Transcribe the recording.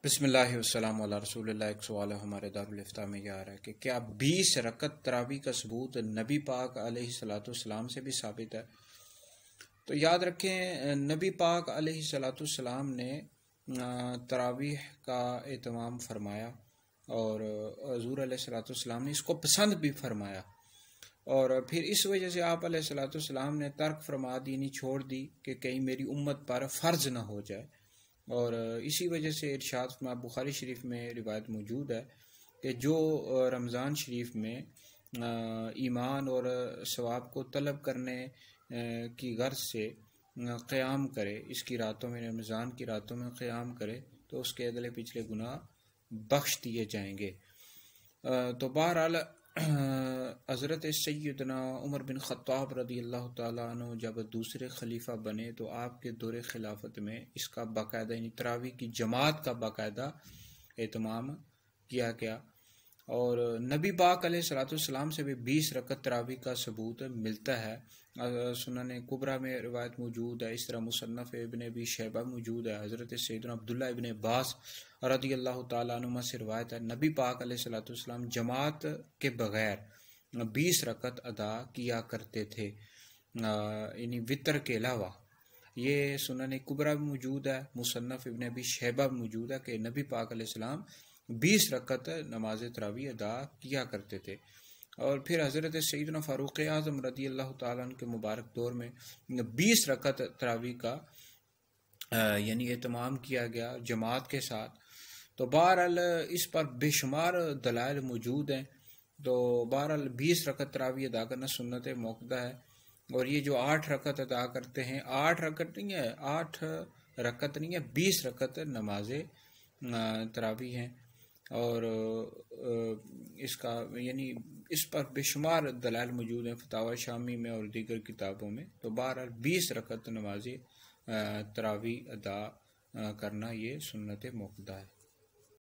بسم اللہ والسلام علی رسول اللہ۔ ایک سوال ہے ہمارے دارالفتاء میں یہ آ رہا ہے کہ کیا 20 رکعت تراویح کا ثبوت نبی پاک علیہ السلام سے بھی ثابت ہے؟ تو یاد رکھیں، نبی پاک علیہ السلام نے تراویح کا اہتمام فرمایا اور حضور علیہ السلام نے اس کو پسند بھی فرمایا، اور پھر اس وجہ سے آپ علیہ السلام نے ترک فرما دی، نہیں چھوڑ دی کہ کہیں میری امت پر فرض نہ ہو جائے۔ اور اسی وجہ سے ارشاد فرمایا، بخاری شریف میں روایت موجود ہے کہ جو رمضان شریف میں ایمان اور ثواب کو طلب کرنے کی غرض سے قیام کرے، اس کی راتوں میں، رمضان کی راتوں میں قیام کرے، تو اس کے اگلے پچھلے گناہ بخش دیے جائیں گے۔ تو بہرحال حضرت سیدنا عمر بن خطاب رضی اللہ تعالیٰ عنہ جب دوسرے خلیفہ بنے تو آپ کے دور خلافت میں اس کا باقاعدہ، یعنی تراویح کی جماعت کا باقاعدہ اہتمام کیا گیا، اور نبی پاک علیہ السلام سے بھی 20 رکعت تراویح کا ثبوت ملتا ہے۔ سنن کبریٰ میں روایت موجود ہے، اس طرح مصنف ابن ابی شیبہ موجود ہے۔ حضرت سیدنا عبداللہ ابن عباس رضی اللہ تعالیٰ عنہ سے روایت ہے، نبی پاک علیہ السلام جماعت کے بغیر 20 رکعت ادا کیا کرتے تھے، یعنی وطر کے علاوہ۔ یہ سنن کبریٰ بھی موجود ہے، مصنف ابن ابی شیبہ موجود ہے کہ نبی پاک علیہ السلام 20 رکعت نماز تراویح ادا کیا کرتے تھے۔ اور پھر حضرت سیدنا فاروق اعظم رضی اللہ تعالیٰ عنہ کے مبارک دور میں 20 رکعت تراویح کا یعنی اہتمام کیا گیا جماعت کے ساتھ۔ تو بہرحال اس پر بے شمار دلائل موجود ہیں۔ تو بہرحال 20 رکعت تراویح ادا کرنا سنت موقدہ ہے، اور یہ جو 8 رکعت ادا کرتے ہیں، 8 رکعت نہیں ہے، 8 رکعت نہیں ہے، 20 رکعت نماز تراویح ہیں، اور اس کا یعنی اس پر بے شمار دلائل موجود ہیں فتاوی شامی میں اور دیگر کتابوں میں۔ تو بہرحال 20 رکعت نماز تراویح ادا کرنا یہ سنت موقدہ ہے۔